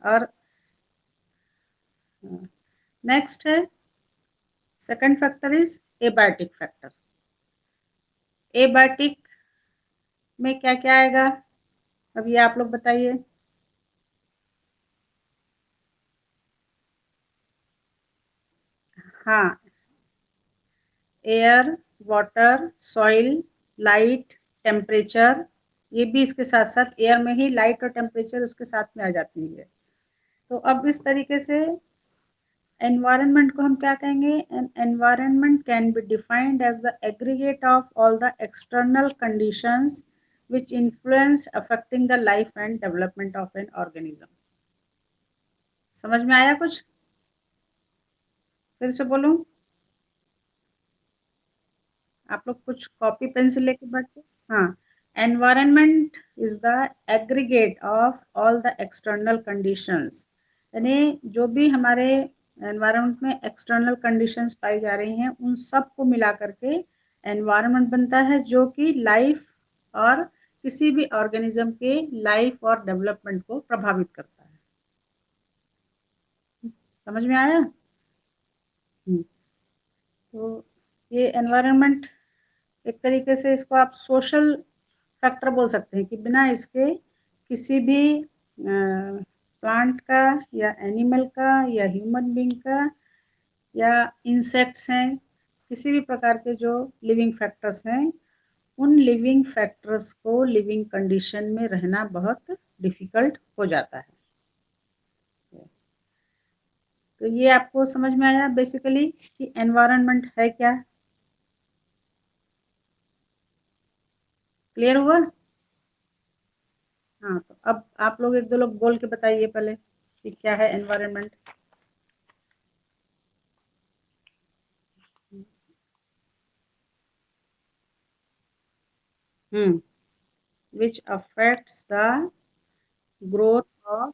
और नेक्स्ट है second factor is abiotic factor. Abiotic में क्या क्या आएगा, अब ये आप लोग बताइए। हाँ, air, water, soil, light, temperature, ये भी इसके साथ साथ एयर में ही लाइट और टेम्परेचर उसके साथ में आ जाती है। तो अब इस तरीके से एनवायरनमेंट को हम क्या कहेंगे, an environment can be defined as the aggregate of all the external conditions which influence affecting the life and development of an organism। समझ में आया कुछ, फिर से बोलूं, आप लोग कुछ कॉपी पेंसिल लेके बैठे। हाँ, environment is the aggregate of all the external conditions, यानी जो भी हमारे एनवायरनमेंट में एक्सटर्नल कंडीशंस पाई जा रही हैं उन सब को मिला करके एनवायरनमेंट बनता है, जो कि लाइफ और किसी भी ऑर्गेनिज्म के लाइफ और डेवलपमेंट को प्रभावित करता है। समझ में आया। तो ये एनवायरनमेंट एक तरीके से इसको आप सोशल फैक्टर बोल सकते हैं कि बिना इसके किसी भी प्लांट का या एनिमल का या ह्यूमन बीइंग का या इंसेक्ट्स हैं, किसी भी प्रकार के जो लिविंग फैक्टर्स हैं, उन लिविंग फैक्टर्स को लिविंग कंडीशन में रहना बहुत डिफिकल्ट हो जाता है। तो ये आपको समझ में आया बेसिकली कि एनवायरनमेंट है क्या, क्लियर हुआ। हाँ, तो अब आप लोग एक दो लोग बोल के बताइए पहले कि क्या है environment. Which affects the growth of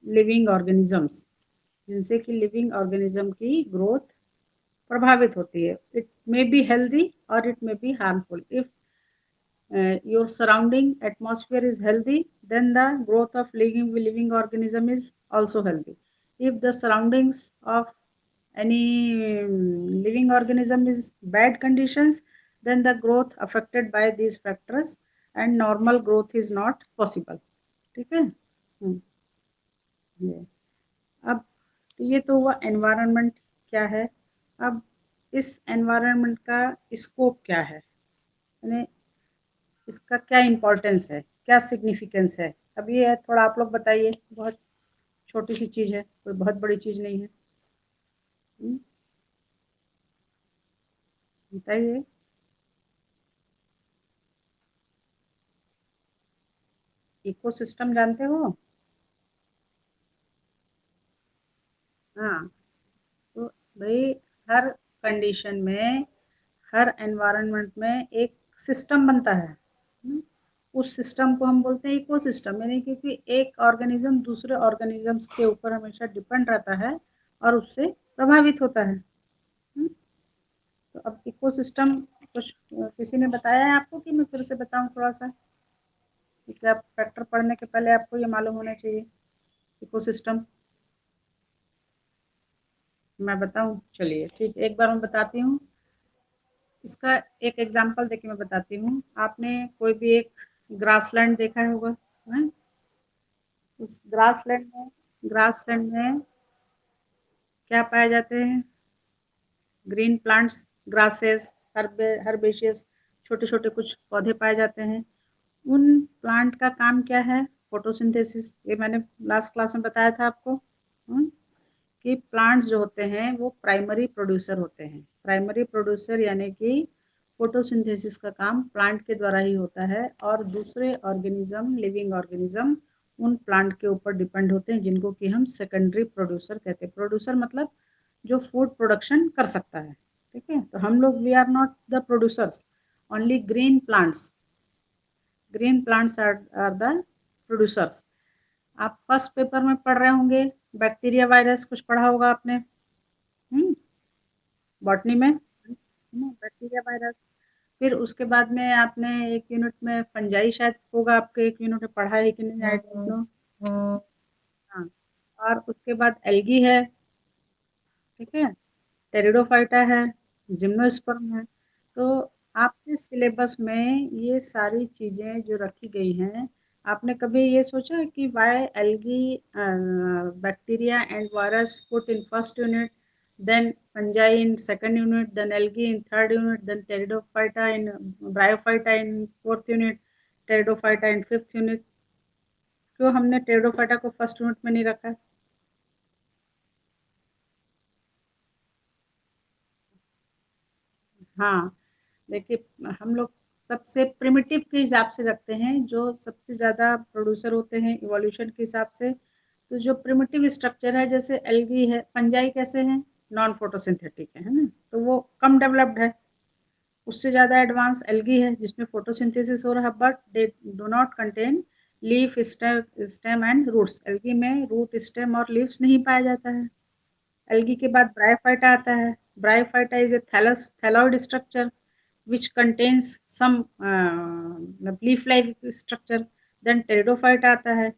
living organisms, जिनसे कि लिविंग ऑर्गेनिज्म की ग्रोथ प्रभावित होती है। इट मे बी हेल्दी और it may be harmful. If your surrounding atmosphere is healthy, then the growth of living organism is also healthy. If the surroundings of any living organism is bad conditions, then the growth affected by these factors and normal growth is not possible। ठीक है। ये अब ये तो हुआ environment क्या है। अब इस एनवायरनमेंट का स्कोप क्या है, यानी इसका क्या इम्पोर्टेंस है, क्या सिग्निफिकेंस है। अब ये है, थोड़ा आप लोग बताइए, बहुत छोटी सी चीज है, कोई बहुत बड़ी चीज नहीं है। बताइए। इकोसिस्टम जानते हो। हाँ, तो भाई हर कंडीशन में, हर एनवायरनमेंट में एक सिस्टम बनता है। उस सिस्टम को हम बोलते हैं इकोसिस्टम, यानी क्योंकि एक ऑर्गेनिज्म दूसरे ऑर्गेनिजम्स के ऊपर हमेशा डिपेंड रहता है और उससे प्रभावित होता है। तो अब इकोसिस्टम कुछ किसी ने बताया है आपको कि मैं फिर से बताऊं थोड़ा सा, क्योंकि आप फैक्टर पढ़ने के पहले आपको ये मालूम होना चाहिए इकोसिस्टम। मैं बताऊं, चलिए ठीक, एक बार मैं बताती हूँ। इसका एक एग्जांपल देके मैं बताती हूँ। आपने कोई भी एक ग्रासलैंड देखा होगा, है? उस ग्रासलैंड में क्या पाए जाते हैं, ग्रीन प्लांट्स, ग्रासेस, हर्बेशियस, छोटे छोटे कुछ पौधे पाए जाते हैं। उन प्लांट का काम क्या है, फोटोसिंथेसिस। ये मैंने लास्ट क्लास में बताया था आपको। कि प्लांट्स जो होते हैं वो प्राइमरी प्रोड्यूसर होते हैं। प्राइमरी प्रोड्यूसर यानी कि फोटोसिंथेसिस का काम प्लांट के द्वारा ही होता है, और दूसरे ऑर्गेनिज्म, लिविंग ऑर्गेनिज्म उन प्लांट के ऊपर डिपेंड होते हैं, जिनको कि हम सेकेंडरी प्रोड्यूसर कहते हैं। प्रोड्यूसर मतलब जो फूड प्रोडक्शन कर सकता है। ठीक है, तो हम लोग we are not the producers, only green plants are the producers. आप फर्स्ट पेपर में पढ़ रहे होंगे, बैक्टीरिया वायरस कुछ पढ़ा होगा आपने, बॉटनी में, बैक्टीरिया वायरस। फिर उसके बाद में आपने एक यूनिट में फंजाई शायद होगा, आपके एक यूनिट में पढ़ा है कि नहीं, आई डोंट नो। और उसके बाद एल्गी है, ठीक है, टेरिडोफाइटा है, जिम्नोस्पर्म है। तो आपके सिलेबस में ये सारी चीजें जो रखी गई हैं, आपने कभी ये सोचा है कि why algae, bacteria and virus put in first unit, then fungi in second unit, then algae in third unit, then pteridophyta in bryophyta in fourth unit, pteridophyta in fifth unit? क्यों हमने pteridophyta को first unit में नहीं रखा? हाँ, देखिए हम लोग सबसे प्रिमिटिव के हिसाब से रखते हैं, जो सबसे ज़्यादा प्रोड्यूसर होते हैं इवोल्यूशन के हिसाब से। तो जो प्रिमिटिव स्ट्रक्चर है, जैसे एल्गी है, फंजाई कैसे हैं, नॉन फोटोसिंथेटिक है ना, तो वो कम डेवलप्ड है। उससे ज़्यादा एडवांस एल्गी है जिसमें फोटोसिंथेसिस हो रहा है, but they do not contain leaf, stem and roots. Algae में रूट, स्टेम और लीव्स नहीं पाया जाता है। एल्गी के बाद ब्रायोफाइटा आता है। Bryophyta is a thalloid structure which contains some leaf like structure. then pteridophyte आता है,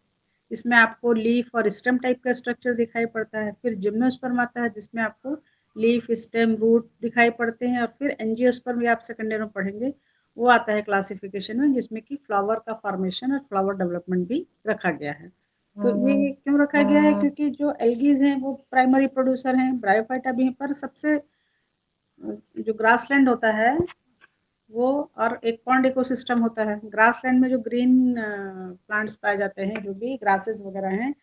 इसमें आपको लीफ और स्टेम टाइप का स्ट्रक्चर दिखाई पड़ता है। फिर जिम्नोस्पर्म आता है जिसमें आपको लीफ, स्टेम, रूट दिखाई पड़ते हैं। और फिर एंजियोस्पर्म भी आप सेकेंड ईयर में पढ़ेंगे, वो आता है क्लासिफिकेशन में, जिसमें कि फ्लावर का फॉर्मेशन और फ्लावर डेवलपमेंट भी रखा गया है। तो ये क्यों रखा गया है, क्योंकि जो एल्गीज हैं वो प्राइमरी प्रोड्यूसर हैं, ब्रायोफाइटा भी है, पर सबसे जो ग्रासलैंड होता है वो, और एक पॉन्ड इकोसिस्टम होता है। ग्रासलैंड में जो ग्रीन प्लांट्स पाए जाते हैं, जो भी ग्रासेस वगैरह हैं,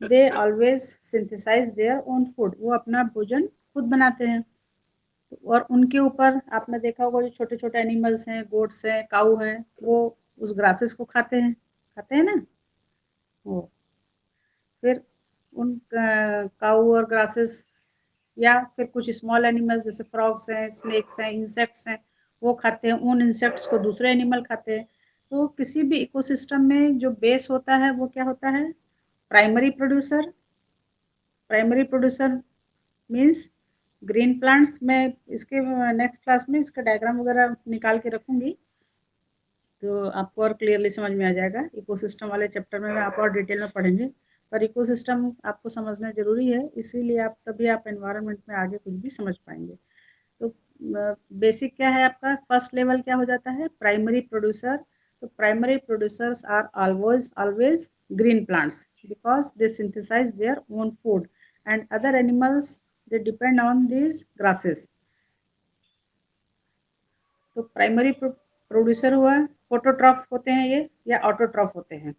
they always synthesize their own food, वो अपना भोजन खुद बनाते हैं। और उनके ऊपर आपने देखा होगा, जो छोटे छोटे एनिमल्स हैं, गोट्स हैं, काऊ हैं, वो उस ग्रासेस को खाते हैं ना वो। फिर उन काऊ और ग्रासेस, या फिर कुछ स्मॉल एनिमल्स जैसे फ्रॉग्स हैं, स्नेक्स हैं, इंसेक्ट्स हैं, वो खाते हैं। उन इंसेक्ट्स को दूसरे एनिमल खाते हैं। तो किसी भी इकोसिस्टम में जो बेस होता है वो क्या होता है, primary producer. Primary producer means green plants. मैं इसके नेक्स्ट क्लास में इसका डायग्राम वगैरह निकाल के रखूंगी, तो आपको और क्लियरली समझ में आ जाएगा। इकोसिस्टम वाले चैप्टर में आप और डिटेल में पढ़ेंगे, पर इकोसिस्टम आपको समझना जरूरी है, इसीलिए आप तभी आप एनवायरनमेंट में आगे कुछ भी समझ पाएंगे। तो बेसिक क्या है आपका, फर्स्ट लेवल क्या हो जाता है, प्राइमरी प्रोड्यूसर। तो primary producers are always always green plants, because they synthesize their own food, and other animals they depend on these grasses. तो प्राइमरी प्रोड्यूसर हुआ, फोटोट्रॉफ होते हैं ये, या ऑटोट्रॉफ होते हैं।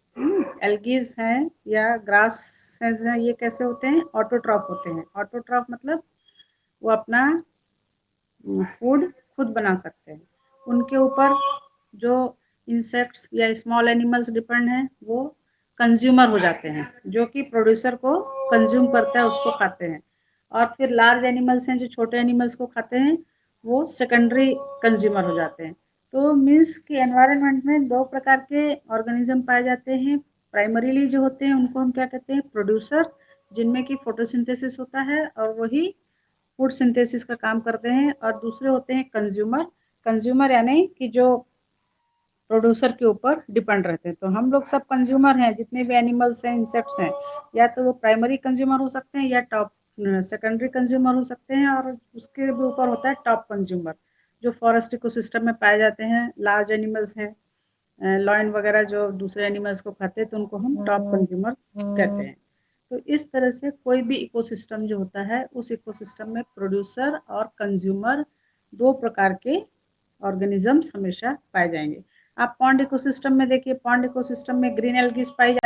एल्गीज हैं या ग्रास हैं, ये कैसे होते हैं, ऑटोट्रॉफ होते हैं। ऑटोट्रॉफ मतलब वो अपना फूड खुद बना सकते हैं। उनके ऊपर जो इंसेक्ट्स या स्मॉल एनिमल्स डिपेंड हैं, वो कंज्यूमर हो जाते हैं, जो कि प्रोड्यूसर को कंज्यूम करता है, उसको खाते हैं। और फिर लार्ज एनिमल्स हैं जो छोटे एनिमल्स को खाते हैं, वो सेकेंडरी कंज्यूमर हो जाते हैं। तो मीन्स कि एनवायरनमेंट में दो प्रकार के ऑर्गेनिज्म पाए जाते हैं। प्राइमरीली जो होते हैं उनको हम क्या कहते हैं, प्रोड्यूसर, जिनमें कि फोटोसिंथेसिस होता है और वही फूड सिंथेसिस का काम करते हैं। और दूसरे होते हैं कंज्यूमर। कंज्यूमर यानी कि जो प्रोड्यूसर के ऊपर डिपेंड रहते हैं। तो हम लोग सब कंज्यूमर हैं, जितने भी एनिमल्स हैं, इंसेक्ट्स हैं, या तो वो प्राइमरी कंज्यूमर हो सकते हैं या टॉप सेकेंडरी कंज्यूमर हो सकते हैं। और उसके भी ऊपर होता है टॉप कंज्यूमर, जो फॉरेस्ट इकोसिस्टम में पाए जाते हैं, लार्ज एनिमल्स हैं, लॉयन वगैरह जो दूसरे एनिमल्स को खाते हैं, तो उनको हम टॉप कंज्यूमर कहते हैं। तो इस तरह से कोई भी इकोसिस्टम जो होता है, उस इकोसिस्टम में प्रोड्यूसर और कंज्यूमर दो प्रकार के ऑर्गेनिजम्स हमेशा पाए जाएंगे। आप पॉन्ड इकोसिस्टम में देखिए, पॉन्ड इकोसिस्टम में ग्रीन एल्गीज पाई